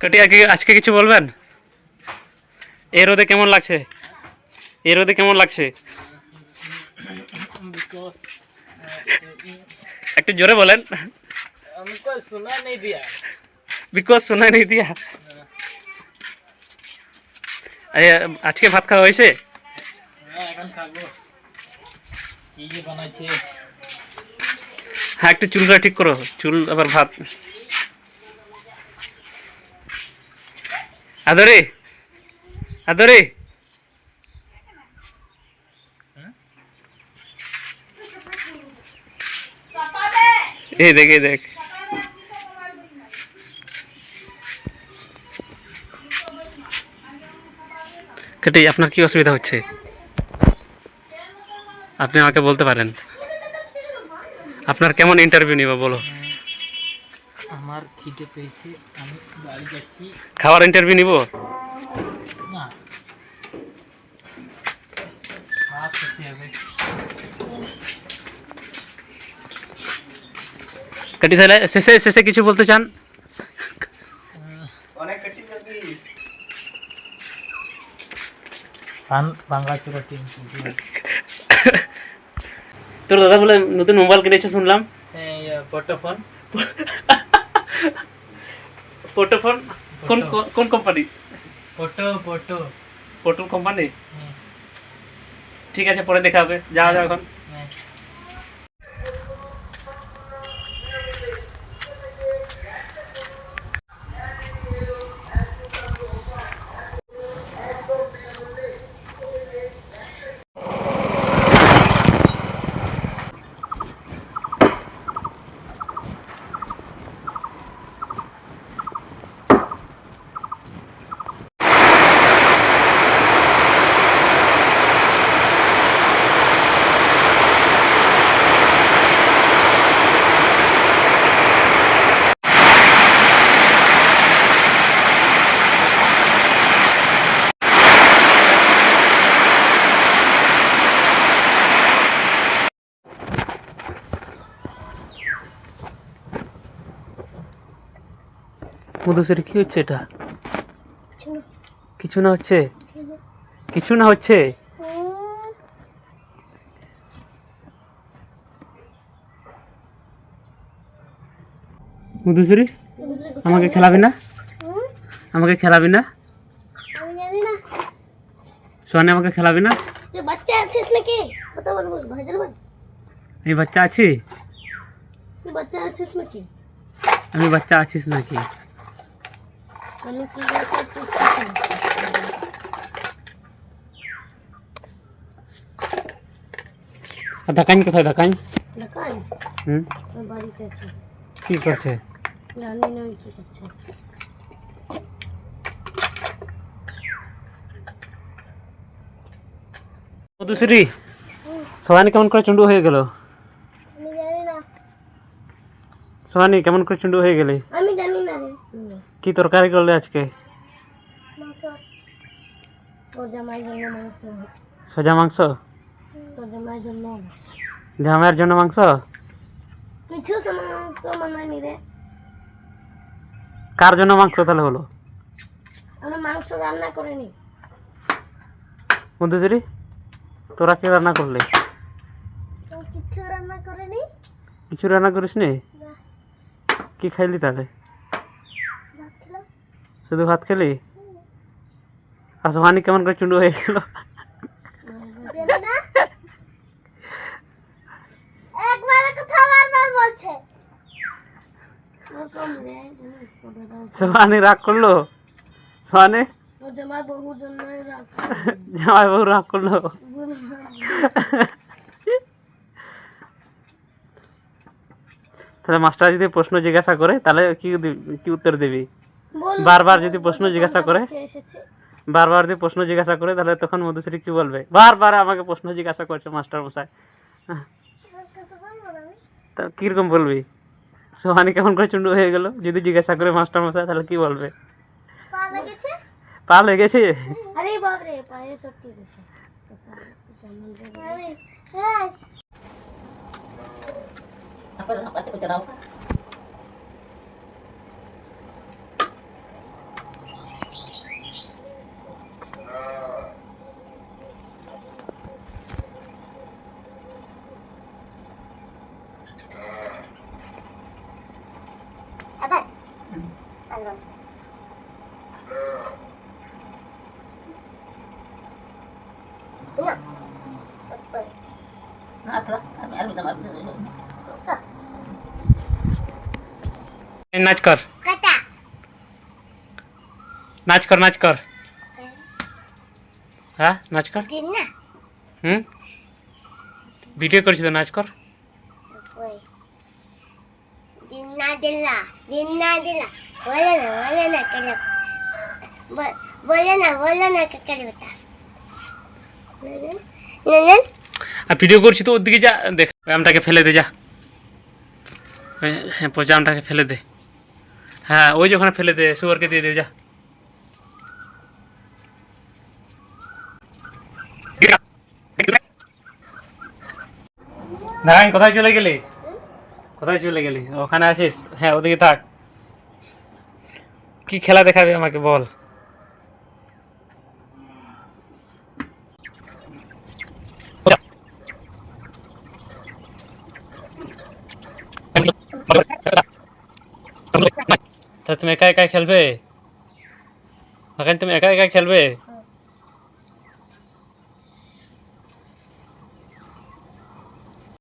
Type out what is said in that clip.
কাটি আজকে কিছু বলবেন? এই রোদে কেমন লাগছে? এই রোদে কেমন লাগছে? একটু জোরে বলেন। বিকজ শোনা নেই দিয়া। আজকে ভাত খাওয়া হয়েছে? হ্যাঁ, একটু চুলটা ঠিক করো, চুল আবার ভাত। আদরে আদরে এই দেখ এই দেখ। কাটি আপনার কি অসুবিধা হচ্ছে? আপনি আমাকে বলতে পারেন। আপনার কেমন ইন্টারভিউ নিব বলো? আমার খিদে পেয়েছে, আমি বাড়ি যাচ্ছি। খাওয়ার ইন্টারভিউ নিব না, ভাত খেতে হবে। কাটি তাহলে শেষে শেষে কিছু বলতে চান? বাংলা চুরা টিম তোর দাদা বলে নতুন মোবাইল কিনেছে শুনলাম। পটোফোন। পোটোফোন কোন কোন কোম্পানি? পটো পোটো কোম্পানি। ঠিক আছে, পরে দেখা হবে, যাওয়া যাও এখন। মধুসূরি কি হচ্ছে এটা? কিছু না হচ্ছে, কিছু না হচ্ছে। মধুসূরি আমাকে খেলাবি না? আমাকে খেলাবি না? আমি জানি না সোহানি আমাকে খেলাবি না? যে বাচ্চা আছিস নাকি কথা বলবো ভাইদের বল আমি বাচ্চা আছি? তুই বাচ্চা আছিস নাকি আমি বাচ্চা আছিস নাকি? আমি কি বলছি তুই আর ঢাকাইন কোথায়? ঢাকাইন দেখাই হুম ওই বাড়িতে আছে কি করছে? জানি না ওই কি করছে মধুসূরি সোহানি কেমন করে চুন্ডু হয়ে গেল? আমি জানি না সোহানি কেমন করে চুন্ডু হয়ে গেলে? আমি জানি না রে কি তরকারি করলে আজকে? মাংস তোর জামাই জন্য মাংস সোজা মাংস? তোর জামাই জন্য জামাইয়ের জন্য মাংস? কিছু সমান হয়নি রে কার জন্য মাংস তাহলে হলো? আমরা মাংস রান্না করিনি মধুসূরি তোরা কি রান্না করলে? কিছু রান্না করিনি কিছু রান্না করিস নি? না কি খাইলি তাহলে? ভাত খেলাম শুধু ভাত খেলি? আর সোহানি কেমন করে চুন্ডু হয়ে গেল? জানি না একবার কথা বারবার বলছে সোহানি রাগ করলো? সোহানি ওর জামাই বহুর জন্যই রাগ জামাই বউ রাগ করলো? তাহলে মাস্টার যদি প্রশ্ন জিজ্ঞাসা করে তাহলে কি উত্তর দিবি? বারবার যদি প্রশ্ন জিজ্ঞাসা করে, বারবার যদি প্রশ্ন জিজ্ঞাসা করে তাহলে তখন মধুসূরি কি বলবে? বারবার আমাকে প্রশ্ন জিজ্ঞাসা করছে মাস্টার মশাই। তা কিরকম বলবি? সোহানি কেমন করে চুন্ডু হয়ে গেল যদি জিজ্ঞাসা করে মাস্টার মশাই তাহলে কি বলবে? পা লেগেছে পা লেগেছে? আরে বাপ রে পায়ে চটকে গেছে নাচ কর, কাটা নাচ কর, নাচ কর। হ্যাঁ নাচ কর। দিন না হুম, ভিডিও করছি তো, নাচ কর। ওই দিন না দিলা বলে না কেন বলে না কেন বেটা নেন আর ভিডিও করছি তো, ওর দিকে যা, দেখ আমটাকে ফেলে দে, যা। হ্যাঁ পচা আমটাকে ফেলে দে। হ্যাঁ ওই যে ওখানে ফেলে দে, শুয়ারকে দিয়ে দে, যা। নারায়ণ কোথায় চলে গেলি? কোথায় চলে গেলি? ওখানে আছিস? হ্যাঁ ওদিকে থাক। কি খেলা দেখাবে আমাকে বল। তা তুমি একা একা খেলবে? এখন তুমি একা একা খেলবে?